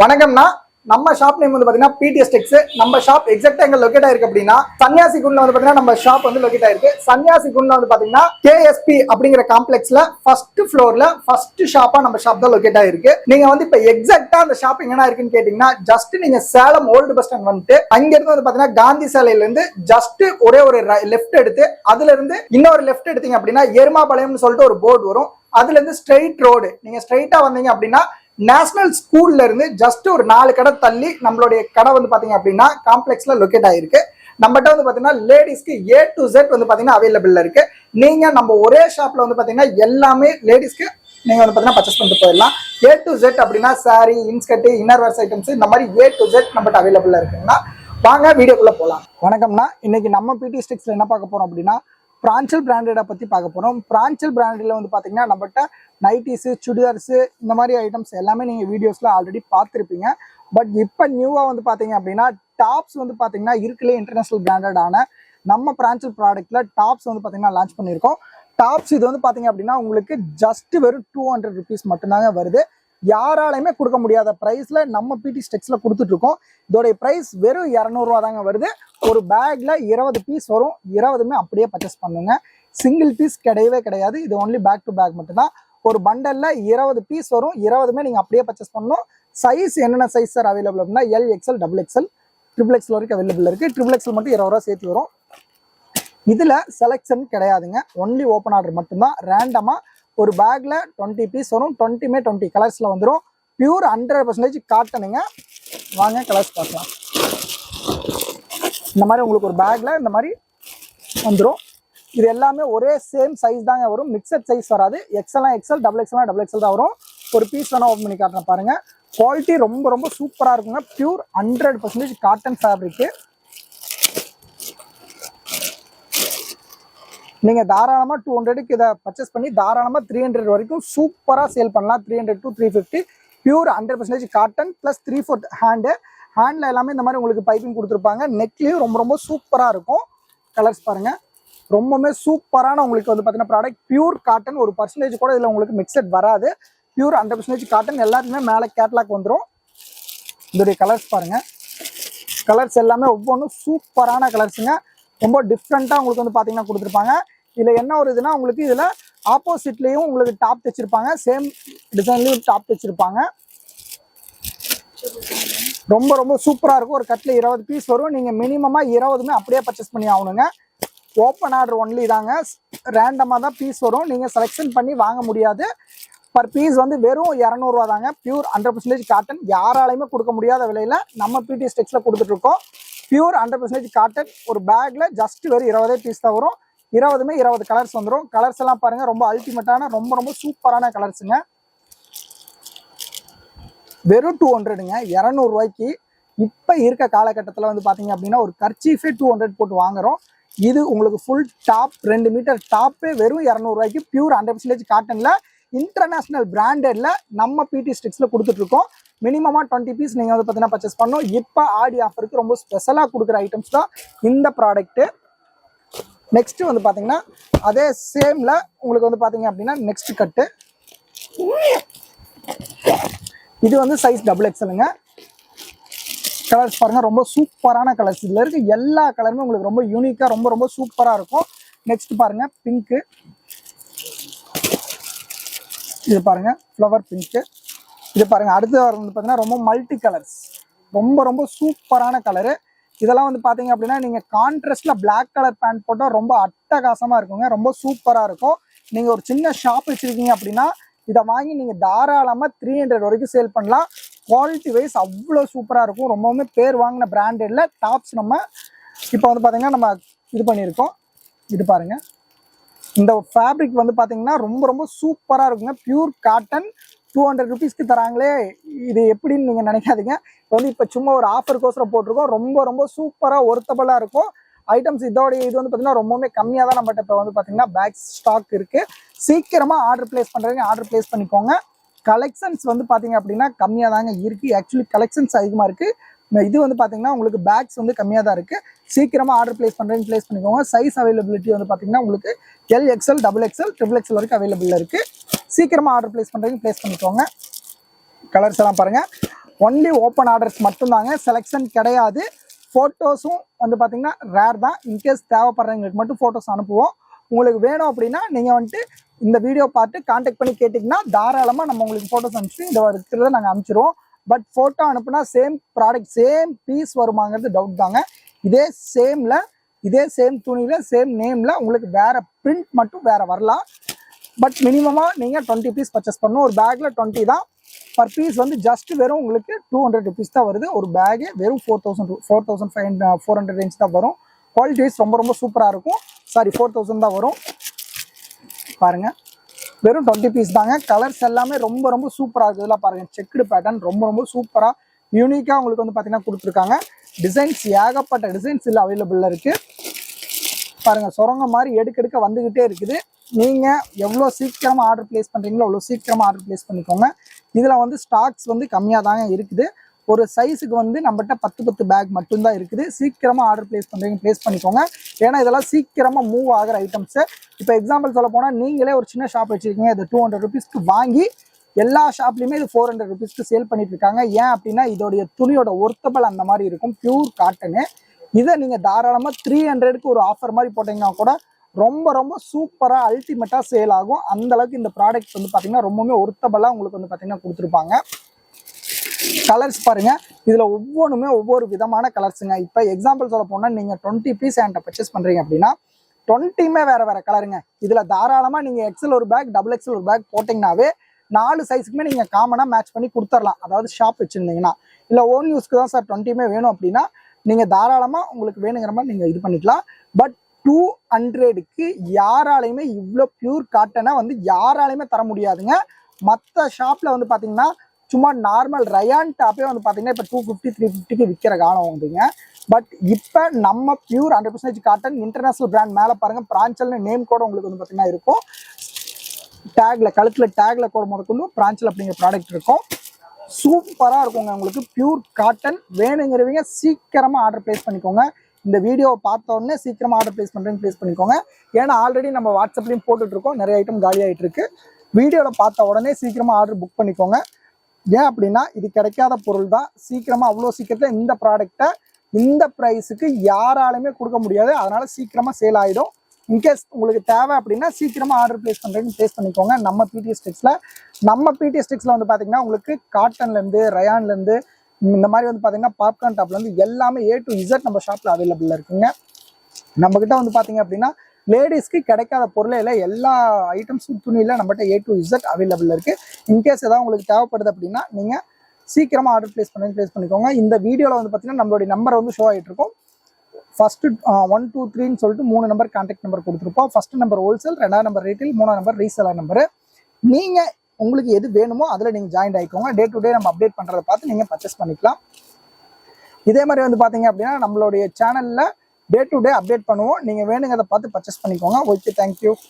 வணக்கம்னா நம்ம shop name வந்து பாத்தீங்கன்னா பிடிஎஸ் டெக்ஸ். நம்ம ஷாப் எக்ஸாக்டா எங்க லொகேட் ஆயிருக்கு அப்படின்னா சன்னியாசி குண்ட்ல வந்து பாத்தீங்கன்னா நம்ம ஷாப் வந்து லொகேட் ஆயிருக்கு. சன்னியாசி குண்ட்ல வந்து பாத்தீங்கன்னா கேஎஸ்பி அப்படிங்கிற காம்ப்ளெக்ஸ்ல ஃபர்ஸ்ட் ஃப்ளோர்ல ஃபர்ஸ்ட் ஷாப்பா நம்ம ஷாப் தான் லொகேட் ஆயிருக்கு. நீங்க வந்து இப்ப எக்ஸாக்டா அந்த ஷாப் எங்கனா இருக்குன்னு கேட்டீங்கன்னா ஜஸ்ட் நீங்க சேலம் ஓல்டு பஸ் ஸ்டாண்ட் வந்துட்டு அங்க இருந்து வந்து பாத்தீங்கன்னா காந்தி சாலையில இருந்து ஜஸ்ட் ஒரே ஒரு லெஃப்ட் எடுத்து அதுல இருந்து இன்னொரு லெஃப்ட் எடுத்தீங்க அப்படின்னா எருமாபாளையம்னு சொல்லிட்டு ஒரு போர்டு வரும். அதுல இருந்து ஸ்ட்ரெயிட் ரோடு நீங்க ஸ்ட்ரெயிட்டா வந்தீங்க அப்படின்னா நேஷனல் ஸ்கூல்ல இருந்து ஜஸ்ட் ஒரு 4 கடை தள்ளி நம்மளுடைய கடை வந்து பாத்தீங்க அப்படின்னா காம்ப்ளெக்ஸ்ல லொகேட் ஆயிருக்கு. நம்மகிட்ட வந்து பாத்தீங்கன்னா லேடிஸ்க்கு A to Z வந்து பாத்தீங்கன்னா அவைலபிள் இருக்கு. நீங்க நம்ம ஒரே ஷாப்ல வந்து பாத்தீங்கன்னா எல்லாமே லேடிஸ்க்கு நீங்க வந்து பாத்தீங்கன்னா பர்ச்சேஸ் பண்ணிட்டு போயிடலாம். A to Z அப்படின்னா sorry, inskirt, inner wears items இந்த மாதிரி A to Z நம்மகிட்ட அவைலபிள் இருக்குன்னா வாங்க வீடியோக்குள்ள போலாம். வணக்கம்னா இன்னைக்கு நம்ம பிடி ஸ்டிக்ஸ்ல என்ன பார்க்க போறோம் அப்படின்னா பிரான்சல் பிராண்டடை பத்தி பார்க்க போறோம். பிரான்சல் பிராண்டில் வந்து பாத்தீங்கன்னா நம்மகிட்ட நைட்டிஸு, சுடிதார்ஸு இந்த மாதிரி ஐட்டம்ஸ் எல்லாமே நீங்கள் வீடியோஸில் ஆல்ரெடி பார்த்துருப்பீங்க. பட் இப்போ நியூவாக வந்து பார்த்தீங்க அப்படின்னா டாப்ஸ் வந்து பார்த்தீங்கன்னா இருக்குல்லே இன்டர்நேஷனல் பிராண்டடான நம்ம பிரான்சல் ப்ராடக்ட்டில் டாப்ஸ் வந்து பார்த்தீங்கன்னா லான்ச் பண்ணியிருக்கோம். டாப்ஸ் இது வந்து பார்த்தீங்க அப்படின்னா உங்களுக்கு ஜஸ்ட் வெறும் 200 rupees மட்டும்தாங்க வருது. யாராலையுமே கொடுக்க முடியாத ப்ரைஸில் நம்ம பிடி ஸ்டெக்ஸில் கொடுத்துட்ருக்கோம். இதோடைய ப்ரைஸ் வெறும் 200 ரூபா தாங்க வருது. ஒரு பேக்கில் 20 பீஸ் வரும். 20மே அப்படியே பர்ச்சேஸ் பண்ணுங்க. சிங்கிள் பீஸ் கிடையவே கிடையாது. இது ஒன்லி பேக் டு பேக் மட்டும்தான். ஒரு பண்டல்ல 20 பீஸ் வரும். 20மே நீங்க அப்படியே பர்ச்சேஸ் பண்ணணும். சைஸ் என்னென்ன சைஸ் சார் அவைலபிள் அப்படின்னா L, XL, double XL, triple XL வரைக்கும் அவைலபிள் இருக்கு. ட்ரிபிள் எக்ஸ்எல் மட்டும் 20 ரூபா சேர்த்து வரும். இதுல செலெக்ஷன் கிடையாதுங்க. ஒன்லி ஓப்பன் ஆர்டர் மட்டும்தான். ரேண்டமா ஒரு பேக்ல 20 பீஸ் வரும். 20மே 20 கலர்ஸ்ல வந்துடும். பியூர் 100% காட்டனுங்க. வாங்க கலர்ஸ் பார்க்கலாம். இந்த மாதிரி உங்களுக்கு ஒரு பேக்ல இந்த மாதிரி வந்துடும். இது எல்லாமே ஒரே சேம் சைஸ் தாங்க வரும். மிக்சட் சைஸ் வராது. எக்ஸ்எல்லாம் எக்ஸ்எல், டபுள் எக்ஸ்எல்லாம் டபுள் எக்ஸ்எல் தான் வரும். ஒரு பீஸ் வேணா ஓப்பன் பண்ணி காட்டுறேன் பாருங்க. குவாலிட்டி ரொம்ப ரொம்ப சூப்பரா இருக்குங்க. Pure 100% cotton fabric. நீங்க தாராளமா 200க்கு இதை பர்ச்சேஸ் பண்ணி தாராளமா 300 வரைக்கும் சூப்பரா சேல் பண்ணலாம். 300 to 350. பியூர் 100% காட்டன் பிளஸ் 3/4 ஹேண்ட்ல எல்லாமே இந்த மாதிரி உங்களுக்கு பைப்பிங் கொடுத்துருப்பாங்க. நெக்லயும் ரொம்ப ரொம்ப சூப்பரா இருக்கும். கலர்ஸ் பாருங்க. ரொம்பவுமே சூப்பரான உங்களுக்கு வந்து பார்த்தீங்கன்னா ப்ராடக்ட். Pure cotton. ஒரு பர்சன்டேஜ் கூட இதில் உங்களுக்கு மிக்சட் வராது. Pure 100% cotton. எல்லாத்துக்குமே மேலே கேட்லாக் வந்துடும். இதோடைய கலர்ஸ் பாருங்க. கலர்ஸ் எல்லாமே ஒவ்வொன்றும் சூப்பரான கலர்ஸுங்க. ரொம்ப டிஃப்ரெண்ட்டாக உங்களுக்கு வந்து பார்த்தீங்கன்னா கொடுத்துருப்பாங்க. இதில் என்ன ஒரு இதுனா உங்களுக்கு இதில் ஆப்போசிட்லேயும் உங்களுக்கு டாப் தைச்சிருப்பாங்க. சேம் டிசைன்லேயும் டாப் தைச்சிருப்பாங்க. ரொம்ப ரொம்ப சூப்பராக இருக்கும். ஒரு கட்டில் 20 பீஸ் வரும். நீங்கள் மினிமமாக 20மே அப்படியே பர்ச்சேஸ் பண்ணி ஆகணுங்க. ஓப்பன் ஆர்டர் ஒன்லி தாங்க. ரேண்டமாக தான் பீஸ் வரும். நீங்கள் செலெக்ஷன் பண்ணி வாங்க முடியாது. பர் பீஸ் வந்து வெறும் 200 ரூபா தாங்க. Pure 100% cotton. யாராலையுமே கொடுக்க முடியாத விலையில் நம்ம பிடி ஸ்டெக்ஸில் கொடுத்துட்ருக்கோம். Pure 100% cotton. ஒரு பேக்கில் ஜஸ்ட் வெறும் 20 பீஸ் தான் வரும். 20மே 20 கலர்ஸ் வந்துடும். கலர்ஸ் எல்லாம் பாருங்கள். ரொம்ப அல்டிமேட்டான ரொம்ப ரொம்ப சூப்பரான கலர்ஸுங்க. வெறும் 200ங்க. 200 ரூபாய்க்கு இப்போ இருக்க காலகட்டத்தில் வந்து பார்த்தீங்க அப்படின்னா ஒரு கர்ச்சீஃபே 200 போட்டு வாங்குகிறோம். இது உங்களுக்கு ஃபுல் டாப் 2 மீட்டர் டாப்பே வெறும் 200 ரூபாய்க்கு பியூர் 100% காட்டன்ல இன்டர்நேஷனல் பிராண்டட்ல நம்ம பிடி ஸ்டிக்ஸ்ல கொடுத்துட்ருக்கோம். மினிமமா 20 பீஸ் நீங்க வந்து பார்த்தீங்கன்னா பர்ச்சேஸ் பண்ணணும். இப்போ ஆடி ஆஃபருக்கு ரொம்ப ஸ்பெஷலாக கொடுக்குற ஐட்டம்ஸ் தான் இந்த ப்ராடக்ட். நெக்ஸ்ட் வந்து பார்த்தீங்கன்னா அதே சேம்ல உங்களுக்கு வந்து பார்த்தீங்க அப்படின்னா நெக்ஸ்ட் கட்டு. இது வந்து சைஸ் டபுள் எக்ஸ்எல்லுங்க. கலர்ஸ் பாருங்க. ரொம்ப சூப்பரான கலர்ஸ். இதுல இருக்கு எல்லா கலருமே உங்களுக்கு ரொம்ப யூனிக்கா ரொம்ப ரொம்ப சூப்பரா இருக்கும். நெக்ஸ்ட் பாருங்க பிங்க். இது பாருங்க ஃப்ளவர் பிங்க். இது பாருங்க. அடுத்து வந்து பாத்தீங்கன்னா ரொம்ப மல்டி கலர்ஸ். ரொம்ப ரொம்ப சூப்பரான கலரு. இதெல்லாம் வந்து பாத்தீங்க அப்படின்னா நீங்க கான்ட்ராஸ்ட்ல பிளாக் கலர் பேண்ட் போட்டா ரொம்ப அட்டகாசமா இருக்குங்க. ரொம்ப சூப்பரா இருக்கும். நீங்க ஒரு சின்ன ஷாப் வச்சிருக்கீங்க அப்படின்னா இதை வாங்கி நீங்கள் தாராளமாக 300 வரைக்கும் சேல் பண்ணலாம். குவாலிட்டி வைஸ் அவ்வளோ சூப்பராக இருக்கும். ரொம்பவுமே பேர் வாங்கின பிராண்டட்ல டாப்ஸ் நம்ம இப்போ வந்து பார்த்தீங்கன்னா நம்ம இது பண்ணியிருக்கோம். இது பாருங்கள். இந்த ஃபேப்ரிக் வந்து பார்த்தீங்கன்னா ரொம்ப ரொம்ப சூப்பராக இருக்குங்க. Pure cotton. 200 rupeesக்கு தராங்களே இது எப்படின்னு நீங்கள் நினைக்காதீங்க. இப்போ சும்மா ஒரு ஆஃபருக்கோசரம் போட்டிருக்கோம். ரொம்ப ரொம்ப சூப்பராக ஒர்த்தபுளாக இருக்கும் ஐட்டம்ஸ். இதோடைய இது வந்து பார்த்தீங்கன்னா ரொம்பவுமே கம்மியாக தான் நம்மகிட்ட இப்போ வந்து பார்த்தீங்கன்னா பேக் ஸ்டாக் இருக்குது. சீக்கிரமாக ஆர்டர் பிளேஸ் பண்ணுறீங்க. ஆர்டர் பிளேஸ் பண்ணிக்கோங்க. கலெக்ஷன்ஸ் வந்து பார்த்தீங்க அப்படின்னா கம்மியாக தாங்க இருக்குது. ஆக்சுவலி கலெக்ஷன்ஸ் அதிகமாக இருக்குது. இது வந்து பார்த்தீங்கன்னா உங்களுக்கு பேக்ஸ் வந்து கம்மியாக தான் இருக்குது. சீக்கிரமாக ஆர்டர் பிளேஸ் பண்ணுறீங்க பிளேஸ் பண்ணிக்கோங்க. சைஸ் அவைலபிலிட்டி வந்து பார்த்தீங்கன்னா உங்களுக்கு L, XL, double XL, triple XL வரைக்கும் அவைலபிள் இருக்குது. சீக்கிரமாக ஆர்டர் பிளேஸ் பண்ணுறீங்க பிளேஸ் பண்ணிக்கோங்க. கலர்ஸ் எல்லாம் பாருங்கள். ஒன்லி ஓப்பன் ஆர்டர்ஸ் மட்டும்தாங்க, செலெக்ஷன் கிடையாது. ஃபோட்டோஸும் வந்து பார்த்தீங்கன்னா ரேர் தான். இன்கேஸ் தேவைப்படுறவங்களுக்கு மட்டும் ஃபோட்டோஸ் அனுப்புவோம். உங்களுக்கு வேணும் அப்படின்னா நீங்கள் வந்துட்டு இந்த வீடியோ பார்த்து கான்டாக்ட் பண்ணி கேட்டிங்கன்னா தாராளமாக நம்ம உங்களுக்கு ஃபோட்டோஸ் அனுப்பிச்சு இந்த இருக்கிறத நாங்கள் அனுப்பிச்சிடுவோம். பட் ஃபோட்டோ அனுப்புனா சேம் ப்ராடக்ட் சேம் பீஸ் வருமாங்கிறது டவுட் தாங்க. இதே சேம் துணியில் சேம் நேமில் உங்களுக்கு வேறு பிரிண்ட் மட்டும் வேறு வரலாம். பட் மினிமமாக நீங்கள் 20 பீஸ் பர்ச்சேஸ் பண்ணணும். ஒரு பேக்கில் 20 தான். பர் பீஸ் வந்து ஜஸ்ட் வெறும் உங்களுக்கு 200 rupees தான் வருது. ஒரு பேகு வெறும் 4,400 ரேஞ்ச் தான் வரும். குவாலிட்டி வைஸ் ரொம்ப சூப்பராக இருக்கும். சாரி 4,000 தான் வரும். பாருங்க, வெறும் 20 பீஸ் தாங்க. கலர்ஸ் எல்லாமே ரொம்ப சூப்பராக இருக்குது. இதெல்லாம் பாருங்க, செக்குடு பேட்டர்ன் ரொம்ப சூப்பராக யூனிக்காக உங்களுக்கு வந்து பார்த்தீங்கன்னா கொடுத்துருக்காங்க. டிசைன்ஸ் ஏகப்பட்ட டிசைன்ஸ் இல்லை அவைலபிளில் இருக்குது. பாருங்க, சுரங்க மாதிரி எடுக்க வந்துக்கிட்டே இருக்குது. நீங்கள் எவ்வளோ சீக்கிரமாக ஆர்டர் பிளேஸ் பண்ணுறீங்களோ அவ்வளோ சீக்கிரமாக ஆர்டர் பிளேஸ் பண்ணிக்கோங்க. இதில் வந்து ஸ்டாக்ஸ் வந்து கம்மியாக தாங்க இருக்குது. ஒரு சைஸுக்கு வந்து நம்மகிட்ட 10 பேக் மட்டும்தான் இருக்குது. சீக்கிரமாக ஆர்டர் பிளேஸ் பண்ணிக்கோங்க. ஏன்னா இதெல்லாம் சீக்கிரமாக மூவ் ஆகிற ஐட்டம்ஸு. இப்போ எக்ஸாம்பிள் சொல்ல போனால், நீங்களே ஒரு சின்ன ஷாப் வச்சுருக்கீங்க, இது 200 rupeesக்கு வாங்கி எல்லா ஷாப்லையுமே இது 400 rupeesக்கு சேல் பண்ணிட்டு இருக்காங்க. ஏன் அப்படின்னா இதோடைய துணியோட ஒர்த்தபிள் அந்த மாதிரி இருக்கும், பியூர் காட்டனு. இதை நீங்கள் தாராளமாக 300க்கு ஒரு ஆஃபர் மாதிரி போட்டிங்கன்னா கூட ரொம்ப சூப்பராக அல்டிமேட்டாக சேல் ஆகும். அந்த அளவுக்கு இந்த ப்ராடக்ட் வந்து பார்த்தீங்கன்னா ரொம்பவுமே ஒர்த்தபிளாக உங்களுக்கு வந்து பார்த்தீங்கன்னா கொடுத்துருப்பாங்க. கலர்ஸ் பாருங்க, இதுல ஒவ்வொன்றுமே ஒவ்வொரு விதமான கலர்ஸுங்க. இப்போ எக்ஸாம்பிள் சொல்ல போனா, நீங்க 20 பீஸ் என்கிட்ட பர்ச்சேஸ் பண்றீங்க அப்படின்னா 20மே வேற கலருங்க. இதுல தாராளமா நீங்க எக்ஸல் ஒரு பேக், டபுள் எக்ஸல் ஒரு பேக் போட்டிங்கனாவே 4 சைஸுக்குமே நீங்க காமனா மேட்ச் பண்ணி கொடுத்துடலாம். அதாவது ஷாப் வச்சிருந்தீங்கன்னா, இல்ல ஓன் யூஸ்க்கு தான் சார் 20மே வேணும் அப்படின்னா நீங்க தாராளமா உங்களுக்கு வேணுங்கிற மாதிரி நீங்க இது பண்ணிக்கலாம். பட் 200க்கு யாராலையுமே இவ்வளோ பியூர் காட்டனை வந்து யாராலையுமே தர முடியாதுங்க. மற்ற ஷாப்ல வந்து பாத்தீங்கன்னா சும்மா நார்மல் ரயான் டாப்பே வந்து பார்த்தீங்கன்னா இப்போ 250 350க்கு விற்கிற காலம் வந்துங்க. பட் இப்போ நம்ம பியூர் 100% காட்டன் இன்டர்நேஷனல் பிராண்ட் மேலே பாருங்க, பிரான்ச்சல்னு நேம் கூட உங்களுக்கு வந்து பார்த்தீங்கன்னா இருக்கும். டேக்ல, கழுத்துல டேக்ல கூட முதற்கொண்டு பிரான்ச்சல் அப்படிங்கிற ப்ராடக்ட் இருக்கும். சூப்பராக இருக்குங்க. உங்களுக்கு பியூர் காட்டன் வேணுங்கிறவங்க சீக்கிரமாக ஆர்டர் பிளேஸ் பண்ணிக்கோங்க. இந்த வீடியோவை பார்த்த உடனே சீக்கிரமாக ஆர்டர் பிளேஸ் பண்ணிக்கோங்க. ஏன்னா ஆல்ரெடி நம்ம வாட்ஸ்அப்லையும் போட்டுட்டு இருக்கோம், நிறைய ஐட்டம் காலி ஆகிட்டு இருக்கு. வீடியோவில் பார்த்த உடனே சீக்கிரமாக ஆர்டர் புக் பண்ணிக்கோங்க. ஏன் அப்படின்னா இது கிடைக்காத பொருள் தான். சீக்கிரமாக அவ்வளோ சீக்கிரத்தில் இந்த ப்ராடக்டை இந்த ப்ரைஸுக்கு யாராலுமே கொடுக்க முடியாது. அதனால சீக்கிரமாக சேல் ஆகிடும். இன்கேஸ் உங்களுக்கு தேவை அப்படின்னா சீக்கிரமாக ஆர்டர் பிளேஸ் பண்ணிக்கோங்க. நம்ம பிடிஎஸ் டெக்ஸில் வந்து பார்த்தீங்கன்னா உங்களுக்கு காட்டன்லேருந்து ரயான்லேருந்து இந்த மாதிரி வந்து பார்த்தீங்கன்னா பாப்கார்ன் டாப்லேருந்து எல்லாமே A to Z நம்ம ஷாப்பில் அவைலபிளாக இருக்குங்க. நம்மக்கிட்ட வந்து பார்த்தீங்க அப்படின்னா லேடிஸ்க்கு கிடைக்காத பொருளே இல்லை, எல்லா ஐட்டம்ஸும் துணியில் நம்மகிட்ட A to Z அவைலபிள் இருக்குது. இன்கேஸ் ஏதாவது உங்களுக்கு தேவைப்படுது அப்படின்னா நீங்கள் சீக்கிரமாக ஆர்டர் பிளேஸ் பண்ணிக்கோங்க. இந்த வீடியோவில் வந்து பார்த்தீங்கன்னா நம்மளுடைய நம்பர் வந்து ஷோ ஆகிட்டு இருக்கும். ஃபர்ஸ்ட் 1 2 3ன்னு சொல்லிட்டு 3 நம்பர் கான்டாக்ட் நம்பர் கொடுத்துருப்போம். ஃபர்ஸ்ட் நம்பர் ஹோல்சேல், 2ஆவது நம்பர் ரீட்டைல், 3ஆவது நம்பர் ரீசேலர் நம்பர். நீங்கள் உங்களுக்கு எது வேணுமோ அதில் நீங்கள் ஜாயின் ஆகிக்கோங்க. டே டு டே நம்ம அப்டேட் பண்ணுறதை பார்த்து நீங்கள் பர்ச்சேஸ் பண்ணிக்கலாம். இதே மாதிரி வந்து பார்த்தீங்க அப்படின்னா நம்மளுடைய சேனலில் டே டு டே அப்டேட் பண்ணுவோம். நீங்கள் வேணுங்கிறத பார்த்து பர்ச்சேஸ் பண்ணிக்கோங்க. Okay, thank you.